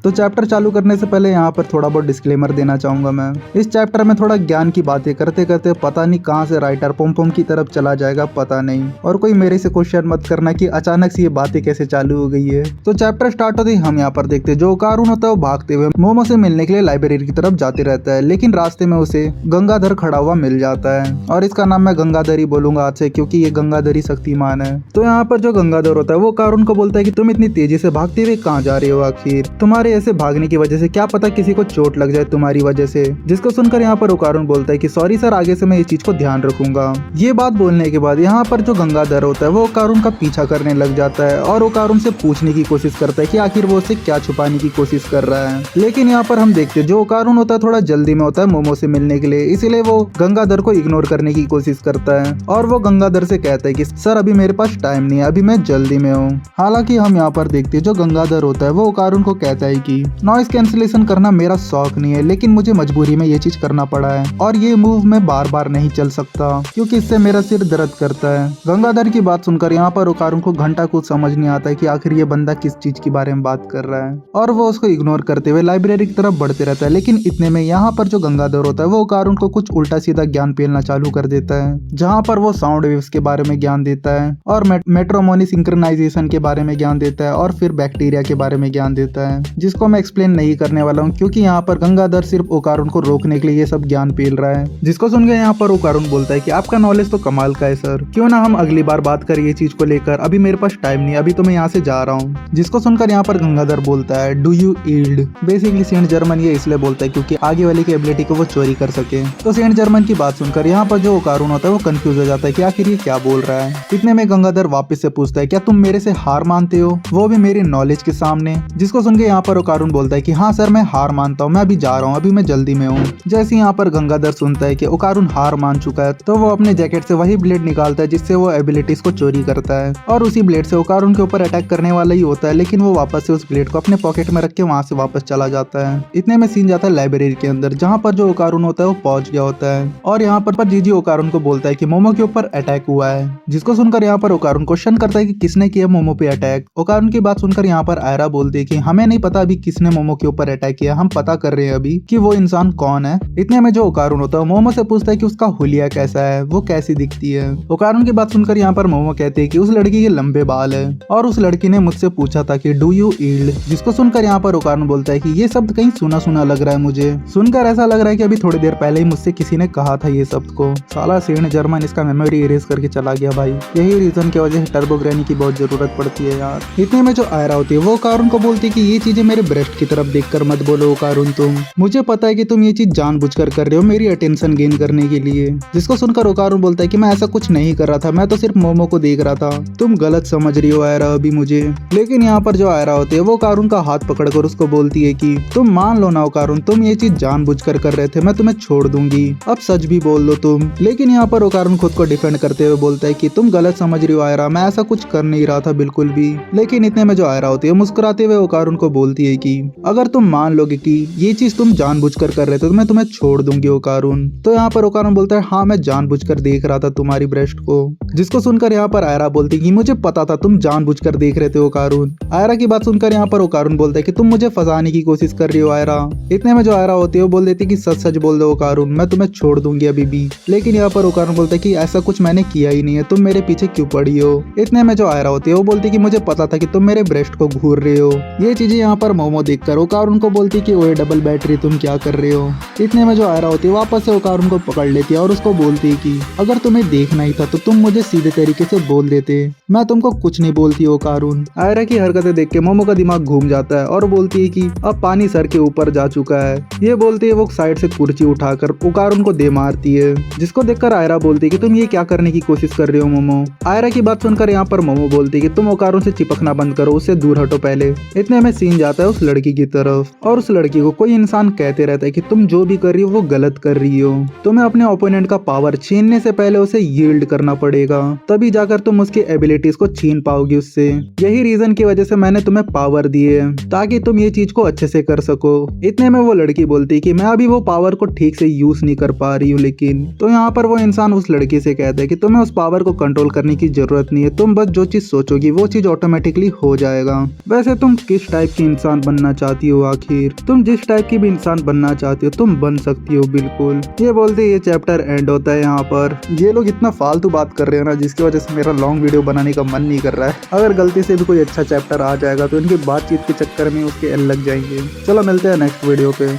तो चैप्टर चालू करने से पहले यहाँ पर थोड़ा बहुत डिस्क्लेमर देना चाहूंगा मैं। इस चैप्टर में थोड़ा ज्ञान की बातें करते करते पता नहीं कहाँ से राइटर पोम की तरफ चला जाएगा, पता नहीं। और कोई मेरे से क्वेश्चन मत करना कि अचानक से ये बातें कैसे चालू हो गई है। तो चैप्टर स्टार्ट होते ही हम यहाँ पर देखते हैं जो ओकारुन होता है वो भागते हुए मोमो से मिलने के लिए लाइब्रेरी की तरफ जाते रहता है, लेकिन रास्ते में उसे गंगाधर खड़ा हुआ मिल जाता है। और इसका नाम मैं गंगाधर ही बोलूंगा आज से, क्योंकि ये गंगाधर ही शक्तिमान है। तो यहाँ पर जो गंगाधर होता है वो ओकारुन को बोलता है कि तुम इतनी तेजी से भागते हुए कहाँ जा रहे हो, आखिर तुम्हारे ऐसे भागने की वजह से क्या पता किसी को चोट लग जाए तुम्हारी वजह से। जिसको सुनकर यहाँ पर ओकारुन बोलता है कि सॉरी सर, आगे से मैं इस चीज को ध्यान रखूंगा। ये बात बोलने के बाद यहाँ पर जो गंगाधर होता है वो ओकारुन का पीछा करने लग जाता है और ओकारुन से पूछने की कोशिश करता है कि आखिर वो उसे क्या छुपाने की कोशिश कर रहा है। लेकिन यहाँ पर हम देखते हैं जो ओकारुन होता है थोड़ा जल्दी में होता है मोमो से मिलने के लिए, इसीलिए वो गंगाधर को इग्नोर करने की कोशिश करता है। और वो गंगाधर से कहता है कि सर अभी मेरे पास टाइम नहीं है, अभी मैं जल्दी में हूँ। हालांकि हम यहाँ पर देखते हैं जो गंगाधर होता है वो ओकारुन को कहता है कि नॉइस कैंसिलेशन करना मेरा शौक नहीं है, लेकिन मुझे मजबूरी में ये चीज करना पड़ा है और ये मूव मैं बार बार नहीं चल सकता क्योंकि इससे मेरा सिर दर्द करता है। गंगाधर की बात सुनकर यहाँ पर ओकारुन को घंटा कुछ समझ नहीं आता है कि आखिर ये बंदा किस चीज के बारे में बात कर रहा है, और वो उसको इग्नोर करते हुए लाइब्रेरी की तरफ बढ़ते रहता है। लेकिन इतने में यहाँ पर जो गंगाधर होता है वो ओकारुन को कुछ उल्टा सीधा ज्ञान पेलना चालू कर देता है, जहाँ पर वो साउंड वेव्स के बारे में ज्ञान देता है और मेट्रोमोनी सिंक्रोनाइजेशन के बारे में ज्ञान देता है और फिर बैक्टीरिया के बारे में ज्ञान देता है, जिसको मैं एक्सप्लेन नहीं करने वाला हूँ क्योंकि यहाँ पर गंगाधर सिर्फ ओकारुन को रोकने के लिए ये सब ज्ञान पेल रहा है। जिसको सुन के यहाँ पर ओकारुन बोलता है कि आपका नॉलेज तो कमाल का है सर, क्यों ना हम अगली बार बात करें ये चीज को लेकर, अभी मेरे पास टाइम नहीं, अभी तो मैं यहाँ से जा रहा हूँ। जिसको सुनकर यहाँ पर गंगाधर बोलता है डू यू ईल्ड। बेसिकली सेंट जर्मन ये इसलिए बोलता है क्योंकि आगे वाले की एबिलिटी को वो चोरी कर सके। तो सेंट जर्मन की बात सुनकर यहाँ पर जो ओकारुन होता है वो कंफ्यूज हो जाता है कि आखिर ये क्या बोल रहा है। इतने में गंगाधर वापस से पूछता है क्या तुम मेरे से हार मानते हो, वो भी मेरी नॉलेज के सामने। जिसको सुन के यहाँ पर ओकारुन बोलता है कि हाँ सर मैं हार मानता हूँ, मैं अभी जा रहा हूँ, अभी मैं जल्दी में हूँ। जैसे यहाँ पर गंगाधर सुनता है कि ओकारुन हार मान चुका है तो वो अपने जैकेट से वही ब्लेड निकालता है जिससे वो एबिलिटीज को चोरी करता है, और उसी ब्लेड से ओकारुन के ऊपर अटैक करने वाला ही होता है, लेकिन वो वापस से उस ब्लेड को अपने पॉकेट में रख के वहां से वापस चला जाता है। इतने में सीन जाता है लाइब्रेरी के अंदर, जहाँ पर जो ओकारुन होता है वो पहुंच गया होता है और यहाँ पर जीजी ओकारुन को बोलता है कि मोमो के ऊपर अटैक हुआ है। जिसको सुनकर यहाँ पर ओकारुन क्वेश्चन करता है कि किसने किया मोमो पे अटैक। ओकारुन की बात सुनकर यहाँ पर आयरा बोलती है कि हमें नहीं पता अभी किसने मोमो के ऊपर अटैक किया, हम पता कर रहे हैं अभी कि वो इंसान कौन है। इतने में जो ओकारुन होता है मोमो से पूछता है कि उसका हुलिया कैसा है, वो कैसी दिखती है। ओकारुन की बात सुनकर यहाँ पर मोमो कहते हैं कि उस लड़की के लंबे बाल है और उस लड़की ने मुझसे पूछा था कि डू यू ईल्ड। जिसको सुनकर यहाँ पर ओकारुन बोलता है कि ये शब्द कहीं सुना सुना लग रहा है, मुझे सुनकर ऐसा लग रहा है कि अभी थोड़ी देर पहले ही मुझसे किसी ने कहा था ये शब्द को। साला सेंट जर्मन इसका मेमोरी इरेज करके चला गया भाई, यही रीजन की वजह से टर्बो ग्रैनी की बहुत जरूरत पड़ती है यार। इतने में जो आयरा होती है वो ओकारुन को बोलती है कि ये चीजें मेरे ब्रेस्ट की तरफ देखकर मत बोलो ओकारुन, तुम मुझे पता है कि तुम ये चीज जानबूझकर कर रहे हो मेरी अटेंशन गेन करने के लिए। जिसको सुनकर ओकारुन बोलता है कि मैं ऐसा कुछ नहीं कर रहा था, मैं तो सिर्फ मोमो को देख रहा था, तुम गलत समझ रही हो आयरा अभी मुझे। लेकिन यहाँ पर जो आयरा होती है वो ओकारुन का हाथ पकड़कर उसको बोलती है कि तुम मान लो ना ओकारुन, तुम ये चीज जानबूझकर कर रहे थे, मैं तुम्हें छोड़ दूंगी, अब सच भी बोल दो तुम। लेकिन यहाँ पर ओकारुन खुद को डिफेंड करते हुए बोलता है कि तुम गलत समझ रही हो आयरा, मैं ऐसा कुछ कर नहीं रहा था बिल्कुल भी। लेकिन इतने में जो आयरा होती है मुस्कुराते हुए ओकारुन को बोलती है कि अगर तुम मान लोगे कि ये चीज तुम जानबूझकर कर रहे थे तो मैं तुम्हें छोड़ दूंगी ओकारुन। तो यहाँ पर ओकारुन बोलता है हाँ मैं जानबूझकर देख रहा था तुम्हारी ब्रेस्ट को। जिसको सुनकर यहाँ पर आयरा बोलती है कि मुझे पता था तुम जानबूझकर देख रहे थे ओकारुन। आयरा की बात सुनकर यहाँ पर ओकारुन बोलता है कि तुम मुझे फंसाने की कोशिश कर रही हो आयरा। इतने में जो आयरा होती है वो बोल देती है कि सच सच बोल दो ओकारुन, मैं तुम्हें छोड़ दूंगी अभी भी। लेकिन यहाँ पर ओकारुन बोलता है कि ऐसा कुछ मैंने किया ही नहीं है, तुम मेरे पीछे क्यों पड़ी हो। इतने में जो आयरा होती है वो बोलती है कि मुझे पता था कि तुम मेरे ब्रेस्ट को घूर रहे हो। ये चीजें यहाँ पर मोमो देखकर ओकारुन को बोलती है कि ओए डबल बैटरी तुम क्या कर रहे हो। इतने में जो आयरा होती है वापस से ओकारुन को पकड़ लेती है और उसको बोलती है कि अगर तुम्हें देखना ही था तो तुम मुझे सीधे तरीके से बोल देते, मैं तुमको कुछ नहीं बोलती ओकारुन। आयरा की हरकतें देख के मोमो का दिमाग घूम जाता है और बोलती है कि अब पानी सर के ऊपर जा चुका है। ये बोलती है वो साइड से कुर्सी उठाकर ओकारुन को दे मारती है। जिसको देखकर आयरा बोलती है कि तुम ये क्या करने की कोशिश कर रहे हो मोमो। आयरा की बात सुनकर यहाँ पर मोमो बोलती है कि तुम ओकारुन से चिपकना बंद करो, उससे दूर हटो पहले। इतने में सीन जाता है उस लड़की की तरफ और उस लड़की को कोई इंसान कहते रहता है कि तुम जो भी कर रही हो वो गलत कर रही हो, तुम्हें अपने ओपोनेंट का पावर छीनने से पहले उसे यील्ड करना पड़ेगा, तभी जाकर तुम उसकी एबिलिटीज को छीन पाओगी उससे। यही रीजन की वजह से मैंने तुम्हें पावर दी है ताकि तुम ये चीज को अच्छे से कर सको। इतने में वो लड़की बोलती है कि मैं अभी वो पावर को ठीक से यूज नहीं कर पा रही हूँ। लेकिन तो यहाँ पर वो इंसान उस लड़की से कहता है कि तुम्हें उस पावर को कंट्रोल करने की जरूरत नहीं है, तुम बस जो चीज सोचोगी वो चीज ऑटोमेटिकली हो जाएगा। वैसे तुम किस टाइप की इंसान इंसान बनना चाहती हो, आखिर तुम जिस टाइप की भी इंसान बनना चाहती हो तुम बन सकती हो बिल्कुल। ये बोलते ये चैप्टर एंड होता है। यहाँ पर ये लोग इतना फालतू बात कर रहे हैं ना, जिसकी वजह से मेरा लॉन्ग वीडियो बनाने का मन नहीं कर रहा है। अगर गलती से भी कोई अच्छा चैप्टर आ जाएगा तो इनकी बातचीत के चक्कर में उसके एल लग जाएंगे। चलो मिलते हैं नेक्स्ट वीडियो पे।